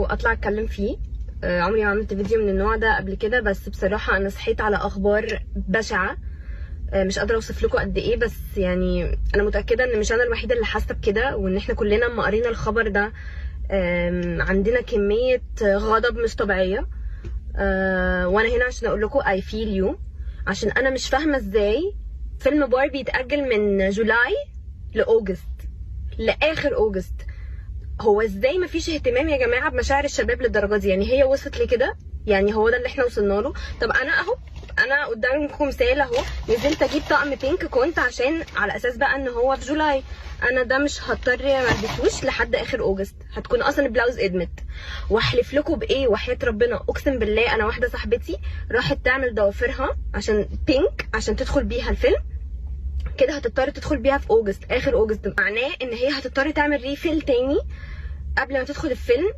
واطلع اتكلم فيه. عمري ما عملت فيديو من النوع ده قبل كده، بس بصراحه انا صحيت على اخبار بشعه. مش قادره اوصف لكم قد ايه، بس يعني انا متاكده ان مش انا الوحيده اللي حاسه بكده، وان احنا كلنا لما قرينا الخبر ده عندنا كميه غضب مش طبيعيه. وانا هنا عشان اقول لكم I feel you، عشان انا مش فاهمه ازاي فيلم باربي يتاجل من جولاي لاوجست، لاخر اوجست. هو ازاي مفيش اهتمام يا جماعه بمشاعر الشباب للدرجه دي؟ يعني هي وصلت لكده؟ يعني هو ده اللي احنا وصلنا له؟ طب انا اهو، انا قدامكم مثال اهو، نزلت اجيب طقم بينك كنت عشان على اساس بقى ان هو في جولاي. انا ده مش هضطر ما البسوش لحد اخر اوجست، هتكون اصلا البلاوز ادمت. واحلف لكم بايه وحياه ربنا، اقسم بالله انا واحده صاحبتي راحت تعمل ضوافرها عشان بينك عشان تدخل بيها الفيلم، كده هتضطر تدخل بيها في اوجست اخر اوجست. معناه ان هي هتضطر تعمل ريفيل تاني قبل ما تدخل الفيلم.